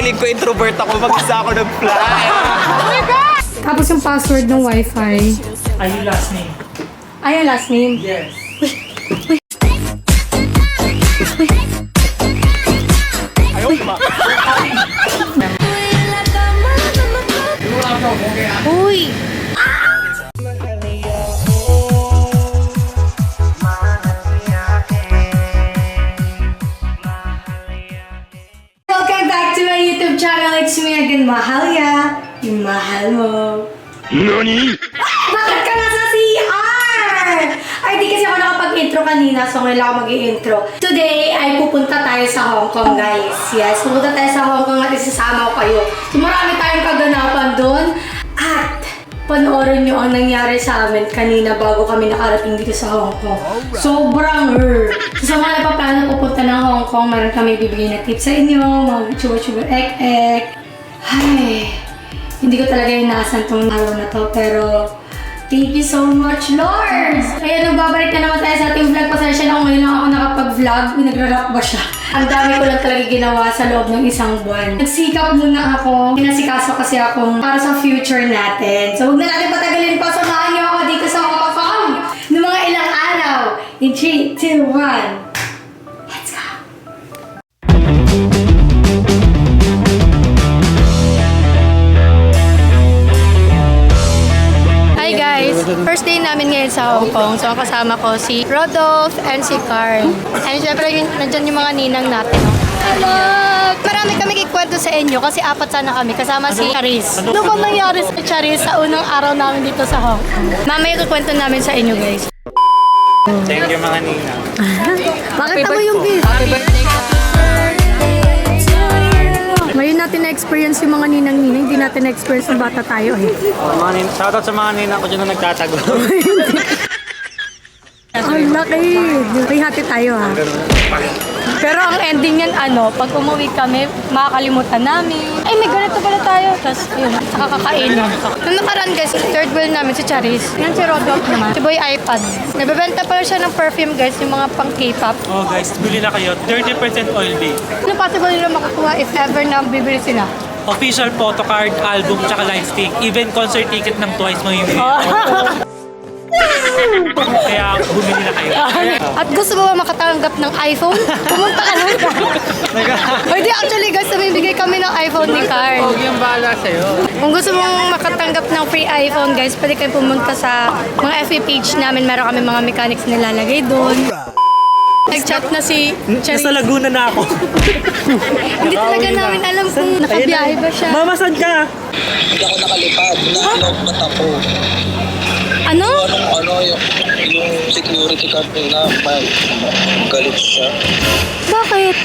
feeling ko introvert ako, mag-isa ako nag-fly. Oh my God! Tapos yung password ng wifi. Ay, yung last name. Ay, yung last name? Yes. Ayaw ba? Uy! Welcome back to my YouTube channel. It's me again, Mahalia. Yung mahal mo. Nani? Bakit ka nasa CR? Ay, di kasi ako nakapag-intro kanina, so ngayon ako mag-i-intro. Today, ay pupunta tayo sa Hong Kong, guys. Yes, pupunta tayo sa Hong Kong at isasama ko kayo. So, marami tayong kaganapan doon. At, panoorin nyo ang nangyari sa amin kanina bago kami nakarating dito sa Hong Kong. Sobrang So, sa mga napaplano pupunta ng Hong Kong, meron kami bibigay na tips sa inyo, mga chuba-chuba ek-ek. Ay, hindi ko talaga inaasan tong araw na to, pero thank you so much, Lord! Kaya nagbabalik na naman tayo sa ating vlog. Pasensya na kung ngayon lang ako nakapag-vlog. Nagra-rap ba siya? Ang dami ko lang talaga ginawa sa loob ng isang buwan. Nagsikap muna ako. Pinasikaso kasi akong para sa future natin. So, huwag na natin patagalin pa. Samahan niyo ako dito sa Hong Kong ng mga ilang araw. In 3, 2, 1. Let's go! Hi guys! First day namin ngayon sa Hong Kong. So, ang kasama ko si Rodolph and si Carl. And syempre, nandyan yung mga ninang natin. Hello! Marami kami kikwento sa inyo kasi apat sana kami. Kasama si Charis. Ano ba nangyari sa Charis sa unang araw namin dito sa Hong Kong? Mamaya kukwento namin sa inyo guys. Thank you, mga ninang. Bakit ako yung bis? Happy birthday ka. Ngayon natin na-experience yung mga ninang-ninang. Hindi natin na-experience ng bata tayo eh. Shoutout sa mga ninang ko dyan na nagtatago. Ang laki! May hati tayo ha. Pero ang ending yan, pag umuwi kami, makakalimutan namin. Ay, may ganito pala tayo. Tapos, yun, saka kakain. Nung nakaraan guys, third wheel namin si Charis. Yan si Rodolph naman. Si Boy iPad. Nabibenta pala siya ng perfume guys, yung mga pang K-pop. Oh guys, bili na kayo. 30% oil based. Ano possible nila makakuha if ever na bibili sila? Official photocard, album, tsaka light stick. Even concert ticket ng Twice mo yung Kaya bumili na kayo. At gusto mo ba makatanggap ng iPhone? Pumunta ka lang. Pwede actually guys, namibigay kami ng iPhone ni Carl. Huwag yung bahala sa'yo. Kung gusto mong makatanggap ng free iPhone guys, pwede kayo pumunta sa mga FB page namin. Meron kami mga mechanics nilalagay doon. Nag-chat na si Charis. Nasa Laguna na ako. Hindi talaga namin alam kung nakabiyahe ba siya. Mama, saan ka? Hindi ako nakalipad. Naanong mata ko. Ano? Yung security card nila, galit siya. Bakit?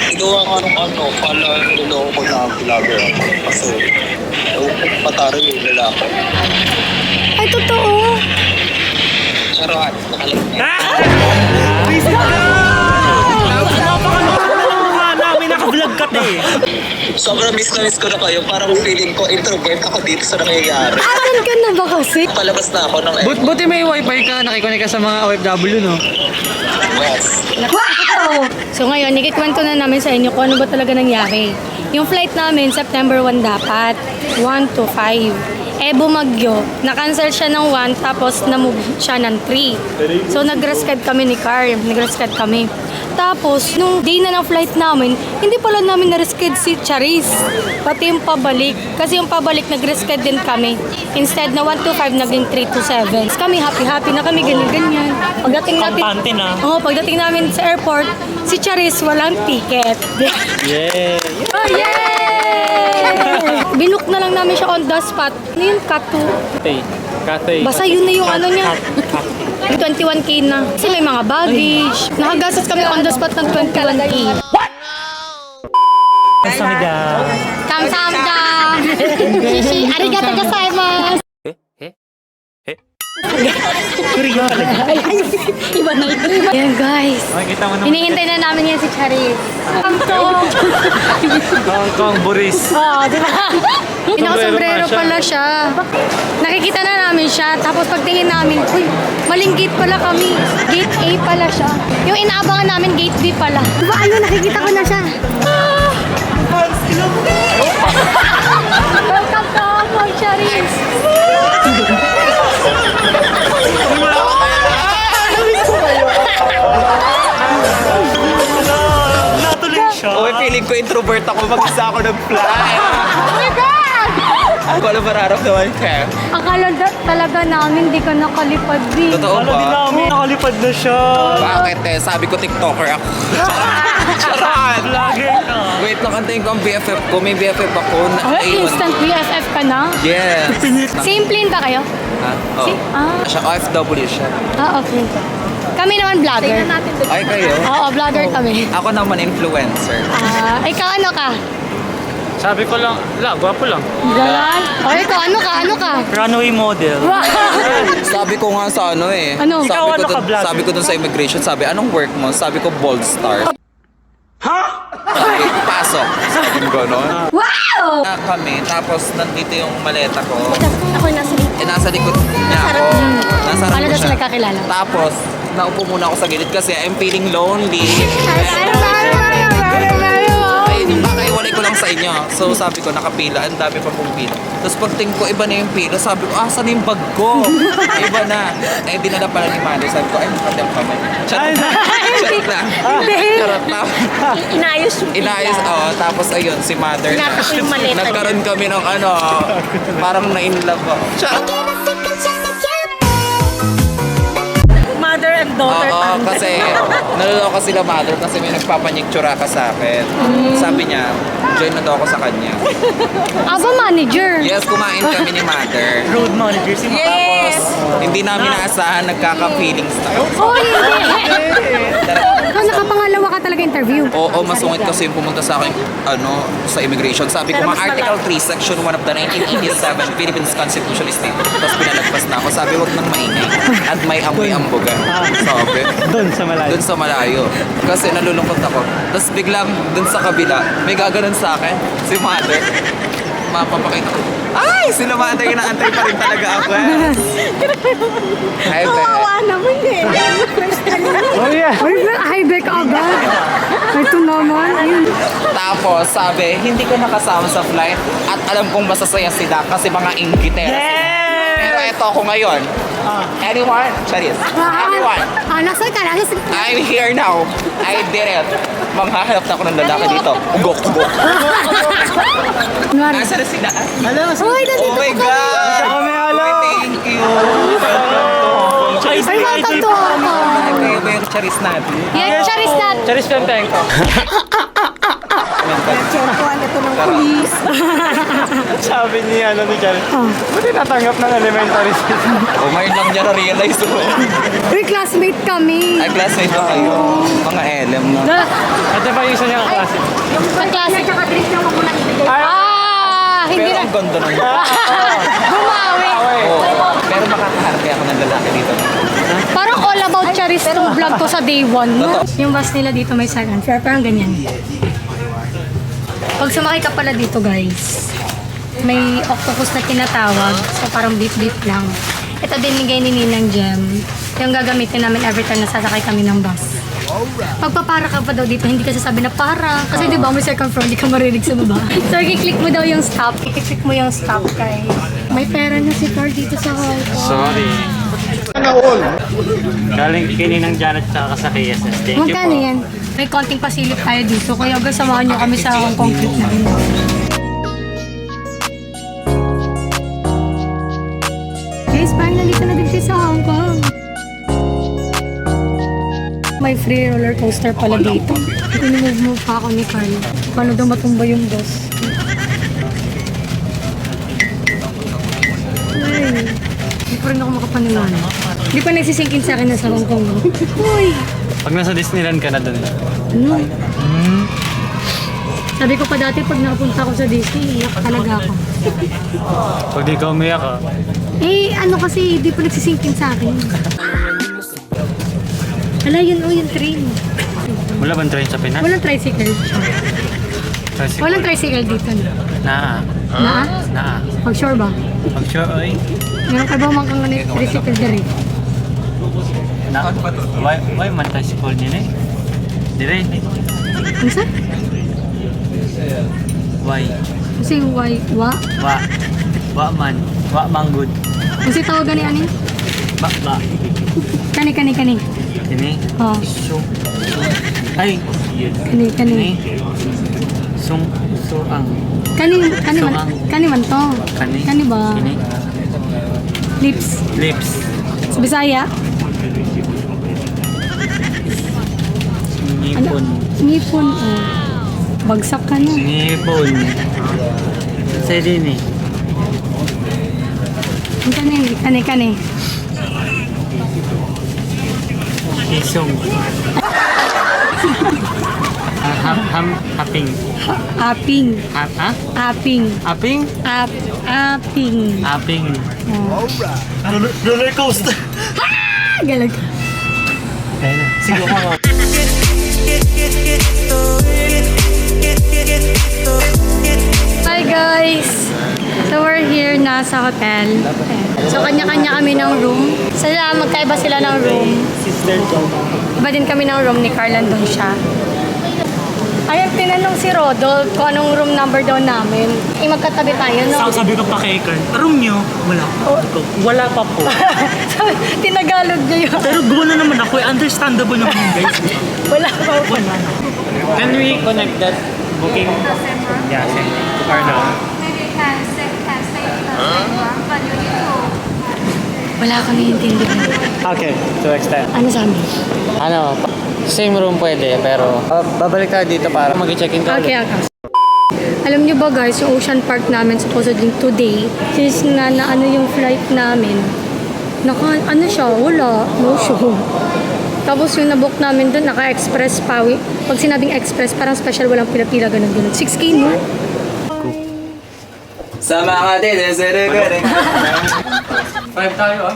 Ginawa nga nung pala niloko ko na vlogger ako. Kasi, matari yung lalaki. Ay, totoo. Charot, nakalipad. Visit ka! Namin naka-vlog ka eh. Sobrang miss ko na kayo. Parang feeling ko introvert ako dito sa nangyayari. Asan ka na ba kasi? Palabas na ako ng Buti may wifi ka, nakikonek ka sa mga OFW, no? Yes. Wow! So ngayon, ikikwento na namin sa inyo kung ano ba talaga nangyari. Yung flight namin, September 1 dapat. 1 to 5. Bumagyo. Na-cancel siya ng 1, tapos na-move siya ng 3. So nag-rescad kami ni Carl. Nag-rescad kami. Tapos, nung day na ng flight namin, hindi pala namin na-rescad si Charis. Pati yung pabalik. Kasi yung pabalik, nag-rescad din kami. Instead na 1 to 5, naging 3 to 7. Kami happy-happy na kami, ganyan-ganyan. Pagdating natin, Kampante na. pagdating namin sa airport, si Charis walang ticket. Yeah. Oh, yay! Binook na lang namin siya on the spot. Ano yung Katu? Cathay. Basta yun na yung ano niya. 21K na. Kasi may mga baggage. Nakagastos kami on the spot ng 21K. Kamsahamnida. Kamsahamnida! Shishi, arigato gozaimasu! Korea talaga. Iba na ito. Yan guys. Makikita mo naman. Hinihintay na namin yan si Charis. Hong Kong, Boris. Oo, di ba? Pinaka-sombrero pala siya. Nakikita na namin siya. Tapos pagtingin namin, uy, maling gate pala kami. Gate A pala siya. Yung inaabangan namin, gate B pala. Diba, ayun, nakikita ko na siya. Welcome to Hong Kong, Charis! Natuloy siya. Uy, feeling ko introvert ako. Mag-isa ako nag-fly. Oh my God! Ako alam mararamdaman ka. Akala talaga namin di ka nakalipad din. Totoo Alam din ba? namin, nakalipad na siya. Bakit eh? Sabi ko TikToker ako. Charot! Vlogger ka. Wait lang, antayin ko ang BFF ko. May BFF ako na Oh, A1. instant BFF ka na? Yes. Same plane ba kayo? Ha? Oh. Ah. Siya, OFW siya. Ah, okay. Kami naman vlogger. Ay, kayo? Oo, vlogger kami. Ako naman influencer. Ah, ikaw ano ka? Sabi ko lang, gwapo lang. Galan? O ikaw, ano ka? Runway model. Wow! Sabi ko nga sa ano eh. Ano? Sabi Ikaw ko ano ka, dun, vlogger? sabi ko dun sa immigration, sabi, anong work mo? Sabi ko, Bold Star. Ha? Sabi, pasok. Sabi ko gano'n. Wow! Kami, tapos nandito yung maleta ko. Ako nasa dito. Nasa likod niya ako. Nasa harap Paano ko daw siya. sila kakilala? Tapos, naupo muna ako sa gilid kasi I'm feeling lonely. Ay, nakaiwalay ko lang sa inyo. So sabi ko, nakapila, ang dami pa pong pila. Tapos pagtingin ko, iba na yung pila. Sabi ko, saan yung bag ko? Iba na. Eh, dinala pala ni Mali. Sabi ko, ay, nakadam pa man. Charot na. Charot na. Charot na. Inayos yung Inayos, tapos ayun, si Mother. Tinatak yung maleta niya. Nagkaroon kami ng parang na-inlove ako. Charot. Mother and daughter. Oo, kasi naloloko sila Mother kasi may nagpapaniktsura ka sa akin. Sabi niya, join na daw ako sa kanya. Aba, manager. Yes, kumain kami ni Mother. Road manager si Tapos, hindi namin naasahan, nagkaka-feelings na. Oh, hindi. Nakapangalawa ka talaga interview. Oo, masungit kasi yung pumunta sa akin, sa immigration. Sabi ko, Article 3, Section 1 of the 1987 Philippines Constitution is stated. Tapos pinalagpas na ako. Sabi, huwag nang maingay. At may amoy amboga. Sabi. Doon sa malayo. Doon sa malayo. Kasi nalulungkot ako. Tapos biglang doon sa kabila, may gaganon sa akin. Si Mother. Mapapakita ko. Ay! Sila Mother, inaantay pa rin talaga ako. Hi, Be. naman eh. Oh yeah. Ay, hi-back agad. Ito naman. Ayun. Tapos sabi, hindi ko nakasama sa flight at alam kong masasaya sila kasi mga inggitera sila. Pero eto ako ngayon. Anyone? Charis. Anyone? Nasaan ka? I'm here now. I did it. Manghahanap na ako ng lalaki dito. Ugok. Nasaan na sila? Uy, Oh my God! Kami alam. Thank you. Ay, welcome to Hong Kong. Kayo ba yung Charis natin? Yan, Charis nat. Charis Pempenko. Sabi ni Charis, buti natanggap ng elementary school. Oh, ngayon lang niya na-realize ko. Uy, classmate kami. Ay, classmate ba kayo? Mga LM na. Ito pa yung isa niyang klase. Sa klase. Hindi Pero na. ang ganda nun. Bumawi. Oo. Pero makakaharap ako ng lalaki dito. Parang all about Charis tong vlog ko sa day 1, no? Yung bus nila dito may second floor, parang ganyan. Pag sumakay ka pala dito, guys, may octopus na tinatawag. So, parang beep-beep lang. Ito din bigay ni Ninang Gem. Yung gagamitin namin every time na sasakay kami ng bus. Pagpapara ka pa daw dito, hindi ka sasabi na para. Kasi di ba, may second floor, hindi ka marinig sa baba. So, i-click mo daw yung stop. I-click mo yung stop kay... May pera na si Carl dito sa Hong Kong. Sorry. Galing kini ng Janet tsaka sa KSS. Thank you Magkano po. yan? May konting pasilip tayo dito. Kaya guys, samahan nyo kami sa Hong Kong trip na rin. Guys, parang nandito na din tayo sa Hong Kong. May free roller coaster pala dito. Pinimove pa ako ni Carl. Paano daw matumba yung boss? Ay, hindi pa rin ako makapaniwala. Hindi pa nagsisingkin sa akin na sa Hong Kong. Uy! Pag nasa Disneyland ka na doon. Ano? Sabi ko pa dati pag nakapunta ako sa Disney, iyak talaga ako. Pag di ka umiyak ka. Eh, ano kasi, di pa nagsisingkin sa akin. Hala, yun yung train. Wala bang train sa Pinas? Walang tricycle. Tricycle. Walang tricycle dito. Na. Na? Pag sure ba? Pag sure, oy. Meron ka ba mang kang tricycle diri? Na. Why man tricycle nila eh? Dire. Ano sa? Why? Kasi why? Wa? Wa man. Wa manggod. Kasi tawagan ni Ani? Ba. Kani. Kini. Oh. Sung. Ay. Kani. Kini. Sung. Ang. Kani man to. Kani ba? Kini. Lips. Sa Bisaya? Ngipon. Ngipon. Oh. Bagsak ka na. Ngipon. Sa din eh. Kani. Isong. Haping. Aping. Ha? Aping. Aping? Aping. Aping. Oh. Roller coaster. Galag. Kaya na. Sige ka mo. Hi guys! So we're here na sa hotel. So kanya-kanya kami ng room. Sila, magkaiba sila ng room. Iba din kami ng room ni Carlan, doon siya. Ayun, tinanong si Rodolph kung anong room number daw namin. Magkatabi tayo, no? Sabi ko pa kay Kern, room nyo? Wala. Wala pa po. Tinagalog niya yun. Pero go na naman ako. Understandable naman yun, guys. Wala pa. Wala na. Can we connect that booking? Yeah, send to Carla. Maybe you can stay one, but you need to. Wala kami intindihan. Okay, to extend. Ano sa amin? Ano, same room pwede, pero babalik tayo dito para mag-check-in ka Okay. Alam niyo ba guys, yung Ocean Park namin supposedly today, since na ano yung flight namin, ano siya, wala, no show. Tapos yung nabook namin doon, naka-express pa. Pag sinabing express, parang special, walang pila-pila, ganun. 6K mo? Sa mga tinisirigari. 5 tayo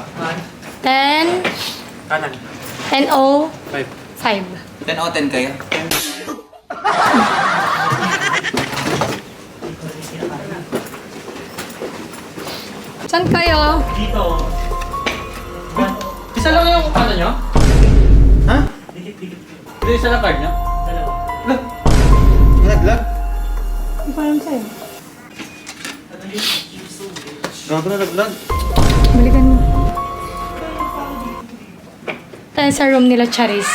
10, Kanan. 10-0, 5. 5. 10 o 10 kayo? Saan kayo? Dito. Isa lang yung ano nyo? Ha? Dikit-dikit. Ito isa lang card nyo? Dalawa. Naglag? Hindi pa alam sa'yo. Gago na naglag. Balikan mo. Tayo sa room nila, Charis.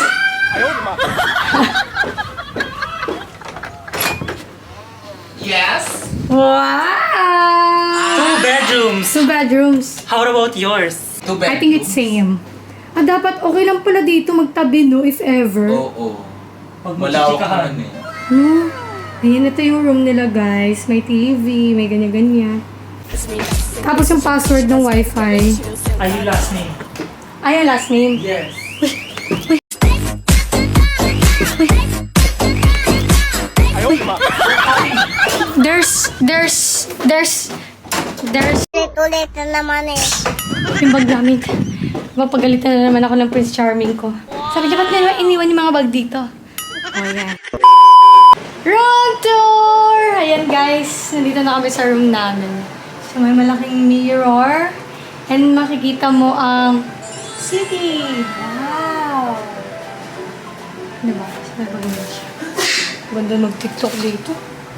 Yes! Wow! 2 bedrooms. 2 bedrooms. How about yours? 2 I think it's same. Dapat okay lang pala dito magtabi, no? If ever. Oo. Pag Malawak magchichikahan. naman eh. No? Ayan, ito yung room nila, guys. May TV, may ganyan-ganyan. Tapos yung password ng wifi. Ay, yung last name. Ay, ang last name. Yes. There's Ulit na naman eh. yung bag namin. Mapagalitan na naman ako ng Prince Charming ko. Sabi niya, ba't na iniwan yung mga bag dito? Oh, yan. Room tour! Ayan guys, nandito na kami sa room namin. So may malaking mirror. And makikita mo ang city. Wow! Diba? Sabi ba ganyan siya? Ganda mag-tiktok dito.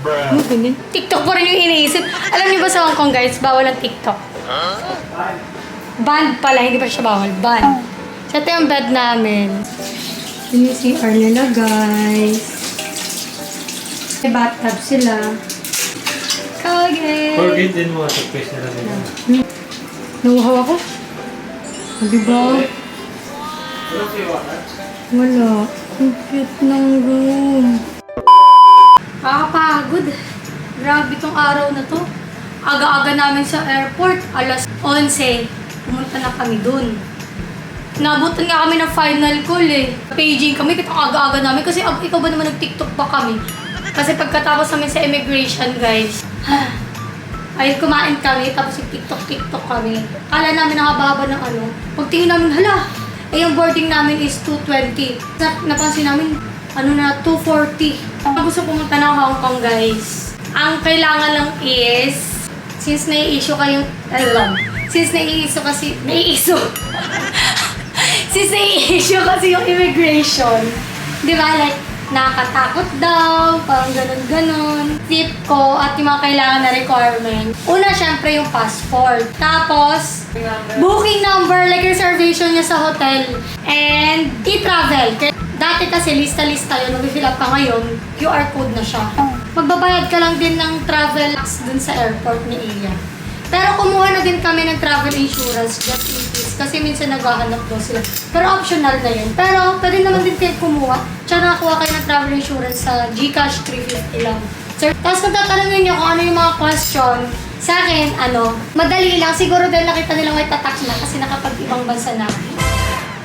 Ano ganyan? TikTok pa rin yung iniisip. Alam niyo ba sa Hong Kong guys, bawal ang TikTok. Banned pala, hindi pa siya bawal. Banned. So ito yung bed namin. Yun yung CR nila guys. May bathtub sila. Kage! Forget din mo sa face na lang nila. Nauhaw ako. O, diba? Wala. Ang cute ng room. Nakakapagod. Grabe tong araw na to. Aga-aga namin sa airport. Alas 11. Pumunta na kami dun. Nabutan nga kami ng final call eh. Paging kami, kitang aga-aga namin. Kasi ikaw ba naman nag-tiktok pa kami? Kasi pagkatapos namin sa immigration, guys. Ay, kumain kami, tapos tiktok kami. Kala namin nakababa ng ano. Pagtingin namin, hala, yung boarding namin is 2:20. Napansin namin, na, 2:40. Gusto pumunta ng Hong Kong, guys. Ang kailangan lang is, since nai-issue kayong, since nai-issue kasi yung immigration, di ba, like, nakakatakot daw, parang ganun-ganun. Tip ko at yung mga kailangan na requirement. Una, syempre yung passport. Tapos, booking number, like reservation niya sa hotel. And e-travel. Dati kasi lista-lista yun, mag-fill up ka ngayon, QR code na siya. Magbabayad ka lang din ng travel dun sa airport ni Iya. Pero kumuha na din kami ng travel insurance just in case. Kasi minsan naghahanap daw sila. Pero optional na yun. Pero pwede naman din kayo kumuha. Tsaka nakakuha kayo ng travel insurance sa Gcash 350 lang. So, tapos kung tatanungin nyo kung ano yung mga question, sa akin, madali lang. Siguro dahil nakita nilang may tatak na kasi nakapag-ibang bansa na.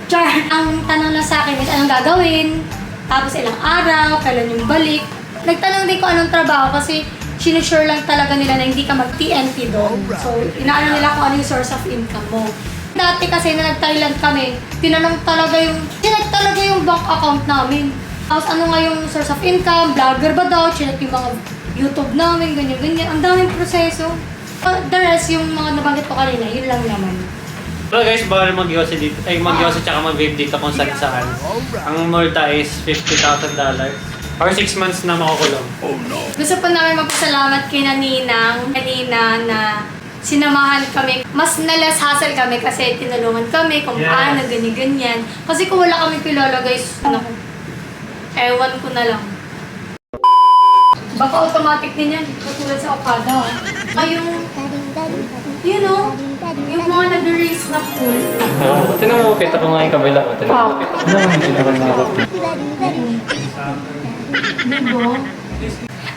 Char, ang tanong lang sa akin is anong gagawin, tapos ilang araw, kailan yung balik. Nagtanong din ko anong trabaho kasi sinusure lang talaga nila na hindi ka mag-TNT doon. So, inaano nila kung ano yung source of income mo. Dati kasi na nag-Thailand kami, tinanong talaga yung bank account namin. Tapos ano nga yung source of income, vlogger ba daw, chinek yung mga YouTube namin, ganyan-ganyan. Ang daming proseso. The rest, yung mga nabanggit ko kanina, yun lang naman. Pero guys, bawal mag-yosi dito. Ay, mag-yosi tsaka mag-vape dito kung saan. Ang multa is $50,000. Or 6 months na makukulong. Gusto po namin magpasalamat kay Naninang kanina na sinamahan kami. Mas na-less hassle kami kasi tinulungan kami kung paano, ganyan-ganyan. Kasi kung wala kami kilala guys, ewan ko na lang. Baka automatic din yan, katulad sa Okada. Yung mga nag-race na pool. Tinan mo, kita ko nga yung kabila ko.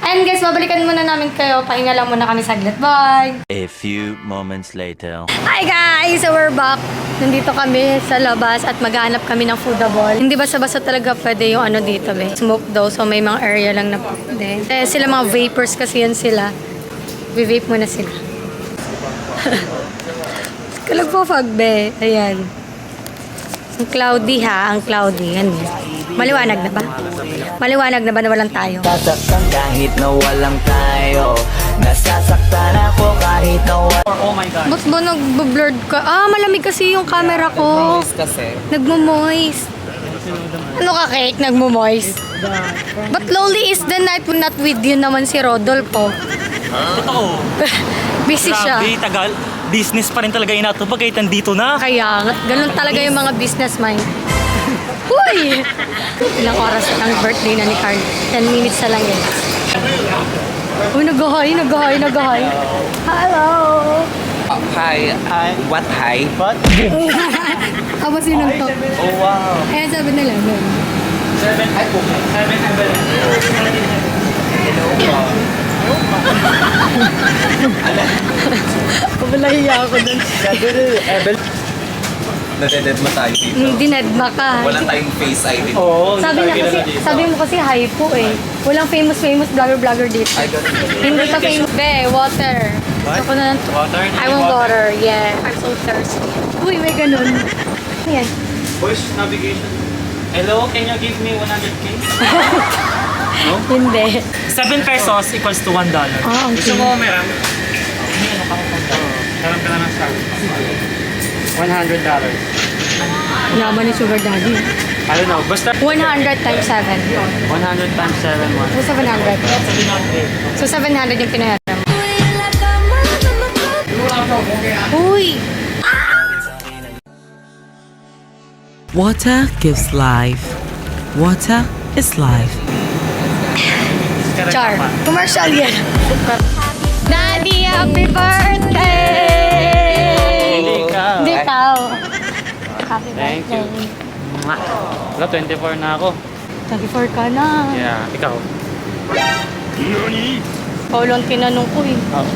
And guys, babalikan muna namin kayo. Pahinga lang muna kami saglit. Bye! A few moments later. Hi guys! So we're back. Nandito kami sa labas at maghanap kami ng foodable. Hindi basta-basta talaga pwede yung dito, be. Smoke daw, so may mga area lang na pwede. Sila mga vapors kasi yan sila. Vi-vape muna sila. Kalag po fog, be. Ayan. Ang cloudy ha, ang cloudy. Yan. Maliwanag na ba? Maliwanag na ba na walang tayo? Nasasaktan kahit na walang tayo. Nasasaktan ako kahit na Oh my God. Ba't ba nag-blurred ka? Malamig kasi yung camera ko. Rose kasi. Nagmo-moist. Ano ka, Cake? Nagmo-moist? But lonely is the night when not with you naman si Rodolfo. Totoo. Busy siya. Grabe, tagal. Business pa rin talaga inatupag kahit nandito na. Kaya, ganun talaga yung mga business mind. Uy! Ilang oras ang birthday na ni Carl. 10 minutes na lang yun. Uy, nag-hi. Hello! Hi. What hi? What? Aba, sinong to? Oh, wow. Ayan, sabi nila. Pabalahiya ako dun. Ebel. Nadeded mo tayo dito. Dinedma ka. Walang tayong face ID. Oo. Sabi mo kasi hypo eh. Walang famous vlogger dito. Ay, ganun. Hindi ka famous. Be, water. Ako na lang to. Water? I want water. Yeah. I'm so thirsty. Uy, may ganun. Ayan. Voice navigation. Hello, can you give me 100K? Hindi. 7 pesos equals to $1. Okay. Gusto mo meron? Meron ka na ng start. $100. Yaman ni Sugar Daddy. I don't know, basta 100 times 7. 100 times 7, 1. So, 700. So, 700 yung pinayaran mo. Uy! Water gives life. Water is life. Char. Commercial yan. Daddy, happy birthday! Hindi ikaw. Happy Thank you. birthday. Wala, 24 na ako. 24 ka na. Yeah, ikaw. Paul ang tinanong ko eh. Oh.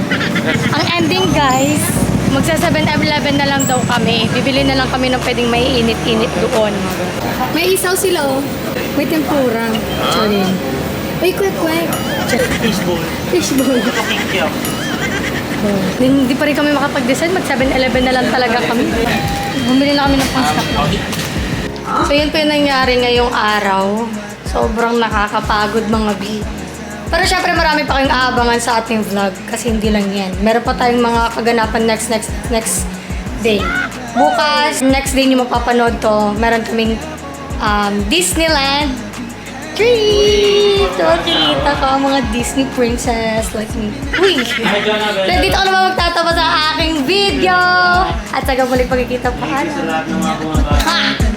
Ang ending guys, magsa 7-Eleven na lang daw kami. Bibili na lang kami ng pwedeng may init-init doon. May isaw sila oh. May tempura. Sorry. Uy, quick. Fishbowl. Fishbowl. Thank you. Hindi pa rin kami makapag-decide. Mag 7-Eleven na lang talaga kami. Bumili na kami ng pang-stock. So yun po yung nangyari ngayong araw. Sobrang nakakapagod mga bi. Pero syempre marami pa kayong aabangan sa ating vlog kasi hindi lang yan. Meron pa tayong mga kaganapan next day. Bukas, next day nyo mapapanood to, meron kaming Disneyland treat! Makikita ko ang mga Disney princess like me. Uy! Dito ko naman magtatapos ang aking video! At sa gamuling pagkikita pa. Sa lahat ng mga kumakain. Ha!